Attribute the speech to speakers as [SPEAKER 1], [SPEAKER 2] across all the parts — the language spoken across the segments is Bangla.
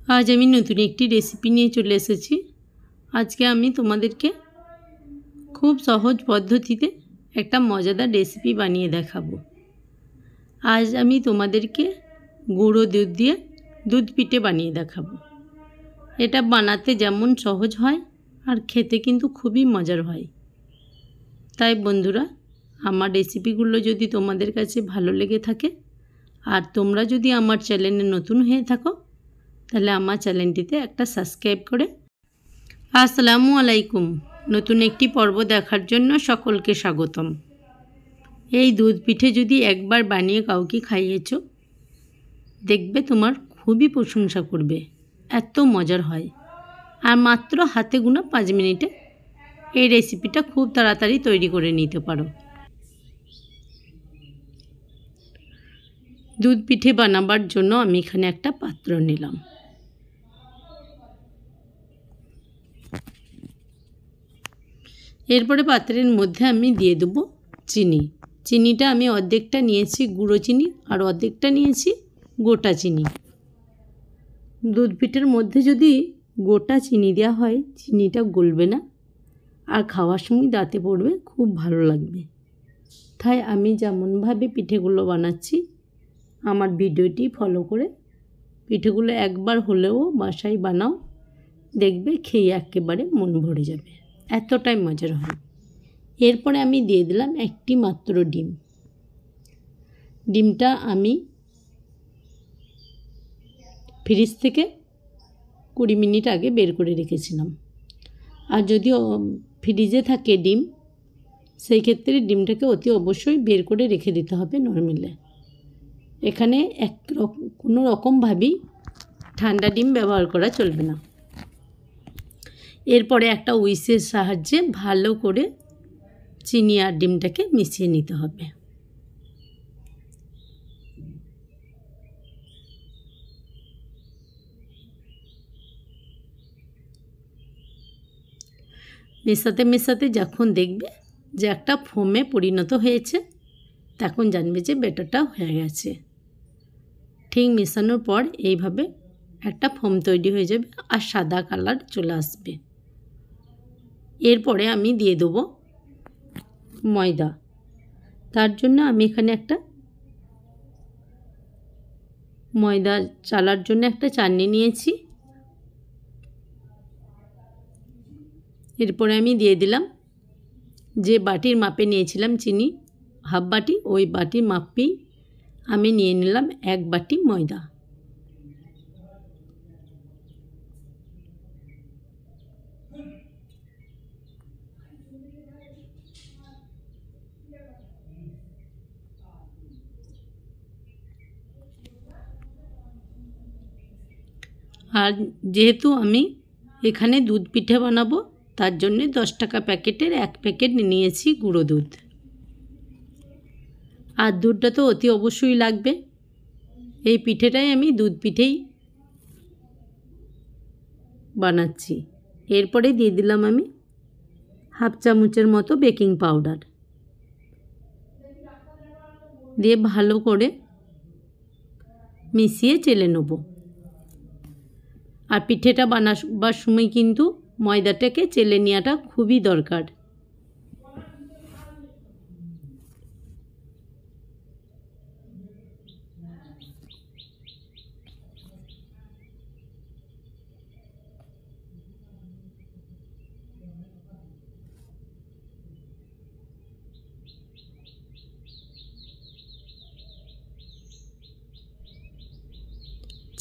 [SPEAKER 1] আজ আমি নতুন একটি রেসিপি নিয়ে চলে এসেছি। আজকে আমি তোমাদেরকে খুব সহজ পদ্ধতিতে একটা মজাদার রেসিপি বানিয়ে দেখাবো। আজ আমি তোমাদেরকে গুঁড়ো দুধ দিয়ে দুধ পিঠে বানিয়ে দেখাবো। এটা বানাতে যেমন সহজ হয় আর খেতে কিন্তু খুবই মজার হয়। তাই বন্ধুরা, আমার রেসিপিগুলো যদি তোমাদের কাছে ভালো লেগে থাকে আর তোমরা যদি আমার চ্যানেলে নতুন হয়ে থাকো, তাহলে আমার চ্যানেলটিতে একটা সাবস্ক্রাইব করে। আসসালামু আলাইকুম। নতুন একটি পর্ব দেখার জন্য সকলকে স্বাগতম। এই দুধ পিঠে যদি একবার বানিয়ে কাউকে খাইয়েছো, দেখবে তোমার খুবই প্রশংসা করবে, এত মজার হয়। আর মাত্র হাতে গোনা 5 মিনিটে এই রেসিপিটা খুব তাড়াতাড়ি তৈরি করে নিতে পারো। দুধ পিঠে বানাবার জন্য আমি এখানে একটা পাত্র নিলাম। এরপরে পাত্রের মধ্যে আমি দিয়ে দেবো চিনি। চিনিটা আমি অর্ধেকটা নিয়েছি গুঁড়ো চিনি আর অর্ধেকটা নিয়েছি গোটা চিনি। দুধ পিঠের মধ্যে যদি গোটা চিনি দেওয়া হয়, চিনিটা গলবে না আর খাওয়ার সময় দাঁতে পড়বে, খুব ভালো লাগবে। তাই আমি যেমনভাবে পিঠেগুলো বানাচ্ছি, আমার ভিডিওটি ফলো করে পিঠেগুলো একবার হলেও বাসায় বানাও, দেখবে খেয়ে একেবারে মন ভরে যাবে, এতটাই মজার হয়। এরপরে আমি দিয়ে দিলাম একটি মাত্র ডিম। ডিমটা আমি ফ্রিজ থেকে 20 মিনিট আগে বের করে রেখেছিলাম। আর যদি ফ্রিজে থাকে ডিম, সেই ক্ষেত্রে ডিমটাকে অতি অবশ্যই বের করে রেখে দিতে হবে নরমালে। এখানে কোনো রকমভাবেই ঠান্ডা ডিম ব্যবহার করা চলবে না। এরপরে একটা উইস্কের সাহায্যে ভালো করে চিনি আর ডিমটাকে মিশিয়ে নিতে হবে। মেশাতে মেশাতে যখন দেখবে যে একটা ফোমে পরিণত হয়েছে, তখন জানবে যে ব্যাটারটা হয়ে গেছে। ঠিক মেশানোর পর এইভাবে একটা ফোম তৈরি হয়ে যাবে আর সাদা কালার চলে আসবে। এরপরে আমি দিয়ে দেবো ময়দা। তার জন্য আমি এখানে একটা ময়দা চালার জন্য একটা চালনি নিয়েছি। এরপরে আমি দিয়ে দিলাম যে বাটির মাপে নিয়েছিলাম চিনি, হাফ বাটি, ওই বাটির মাপেই আমি নিয়ে নিলাম 1 বাটি ময়দা। আর যেহেতু আমি এখানে দুধ পিঠে বানাবো, তার জন্যে 10 টাকা প্যাকেটের 1 প্যাকেট নিয়েছি গুঁড়ো দুধ। আর দুধটা তো অতি অবশ্যই লাগবে। এই পিঠেটাই আমি দুধ পিঠেই বানাচ্ছি। এরপরে দিয়ে দিলাম আমি হাফ চামচের মতো বেকিং পাউডার, দিয়ে ভালো করে মিশিয়ে চেলে নেব। আর পিঠেটা বানাবার সময় কিন্তু ময়দাটাকে চেলে নেওয়াটা খুবই দরকার।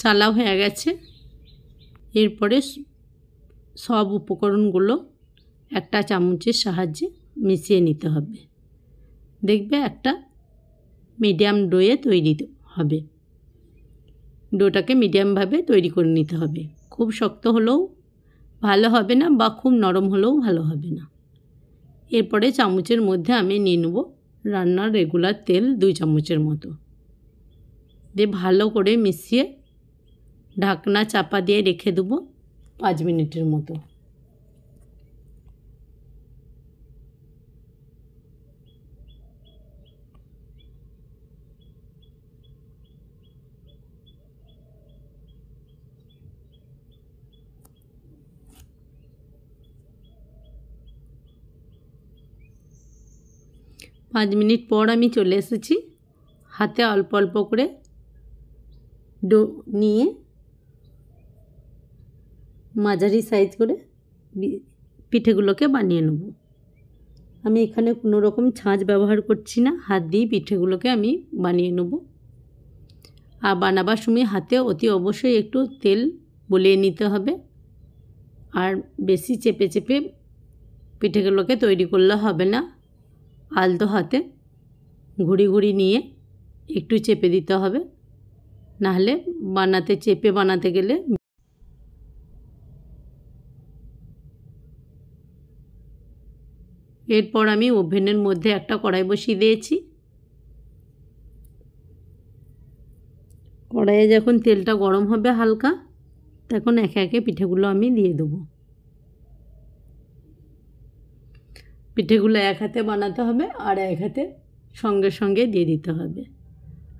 [SPEAKER 1] চালা হয়ে গেছে। এরপরে সব উপকরণগুলো একটা চামচের সাহায্যে মিশিয়ে নিতে হবে। দেখবে একটা মিডিয়াম ডোয়ে তৈরি হবে। ডোটাকে মিডিয়ামভাবে তৈরি করে নিতে হবে। খুব শক্ত হলেও ভালো হবে না, বা খুব নরম হলেও ভালো হবে না। এরপরে চামচের মধ্যে আমি নিয়ে নেব রান্নার রেগুলার তেল 2 চামচের মতো, দিয়ে ভালো করে মিশিয়ে ঢাকনা চাপা দিয়ে রেখে দেবো 5 মিনিটের মতো। 5 মিনিট পর আমি চলে এসেছি। হাতে অল্প অল্প করে ডো নিয়ে মাঝারি সাইজ করে পিঠেগুলোকে বানিয়ে নেব। আমি এখানে কোনো রকম ছাঁচ ব্যবহার করছি না, হাত দিয়ে পিঠেগুলোকে আমি বানিয়ে নেব। আর বানাবার সময় হাতে অতি অবশ্যই একটু তেল বুলিয়ে নিতে হবে। আর বেশি চেপে চেপে পিঠেগুলোকে তৈরি করলে হবে না, আলতো হাতে ঘুরি ঘুরি নিয়ে একটু চেপে দিতে হবে, নাহলে চেপে বানাতে গেলে। এরপর আমি ওভেনের মধ্যে একটা কড়াই বসিয়ে দিয়েছি। কড়াইয়ে যখন তেলটা গরম হবে হালকা, তখন একে একে পিঠেগুলো আমি দিয়ে দেবো। পিঠেগুলো এক হাতে বানাতে হবে আর এক হাতে সঙ্গে সঙ্গে দিয়ে দিতে হবে।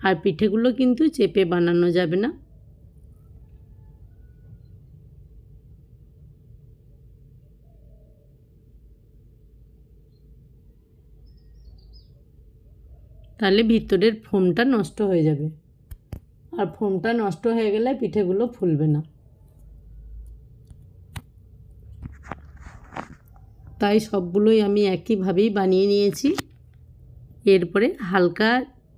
[SPEAKER 1] আর পিঠেগুলো কিন্তু চেপে বানানো যাবে না। তাহলে ভিতরের ফোমটা নষ্ট হয়ে যাবে, আর ফোমটা নষ্ট হয়ে গেলে পিঠেগুলো ফুলবে না। তাই সবগুলোই আমি একইভাবেই বানিয়ে নিয়েছি। এরপরে হালকা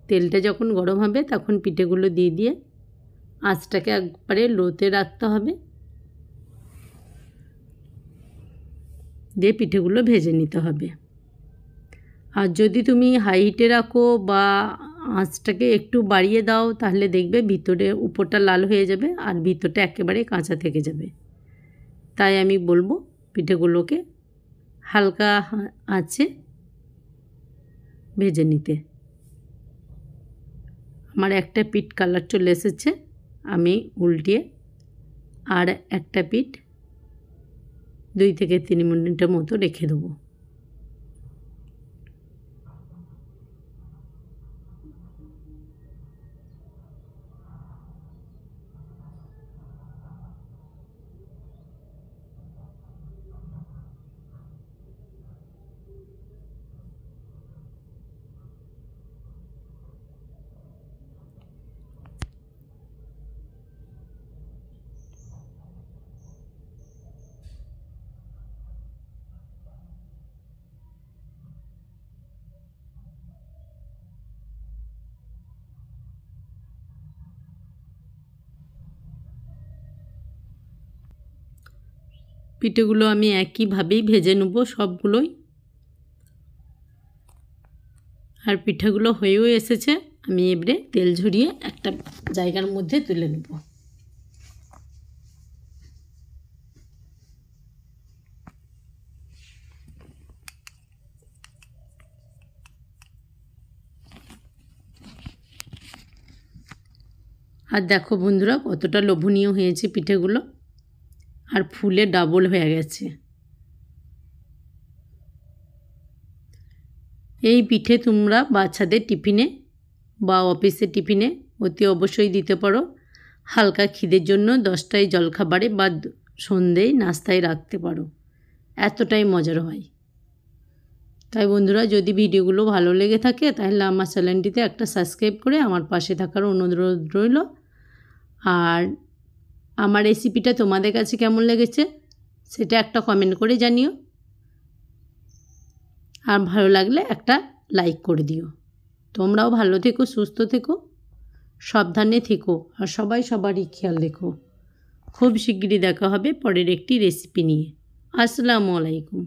[SPEAKER 1] তেলটা যখন গরম হবে তখন পিঠেগুলো দিয়ে আঁচটাকে একবারে লোতে রাখতে হবে, দিয়ে পিঠেগুলো ভেজে নিতে হবে। আর যদি তুমি হাই হিটে রাখো বা আঁচটাকে একটু বাড়িয়ে দাও, তাহলে দেখবে ভিতরে উপরটা লাল হয়ে যাবে আর ভিতরটা একেবারে কাঁচা থেকে যাবে। তাই আমি বলবো পিঠেগুলোকে হালকা আঁচে ভেজে নিতে। আমার একটা পিঠ কালার চলে এসেছে, আমি উল্টিয়ে আর একটা পিঠ 2 থেকে 3 মিনিটের মতো রেখে দেবো। পিঠেগুলো আমি একইভাবেই ভেজে নেব সবগুলোই। আর পিঠেগুলো হয়েও এসেছে, আমি এবারে তেল ঝরিয়ে একটা জায়গার মধ্যে তুলে নেব। আর দেখো বন্ধুরা কতটা লোভনীয় হয়েছে পিঠেগুলো, আর ফুলে ডাবল হয়ে গেছে। এই পিঠে তোমরা বাচ্চাদের টিফিনে বা অফিসের টিফিনে অতি অবশ্যই দিতে পারো। হালকা খিদের জন্য 10টায় জলখাবারে বা সন্ধ্যেয় নাস্তায় রাখতে পারো, এতটাই মজার হয়। তাই বন্ধুরা যদি ভিডিওগুলো ভালো লেগে থাকে তাহলে আমার চ্যানেলটিতে একটা সাবস্ক্রাইব করে আমার পাশে থাকার অনুরোধ রইল। আর আমার রেসিপিটা তোমাদের কাছে কেমন লেগেছে সেটা একটা কমেন্ট করে জানিও, আর ভালো লাগলে একটা লাইক করে দিও। তোমরাও ভালো থেকো, সুস্থ থেকো, সাবধানে থেকো, আর সবাই সবারই খেয়াল রেখো। খুব শিগগিরই দেখা হবে পরের একটি রেসিপি নিয়ে। আসসালামু আলাইকুম।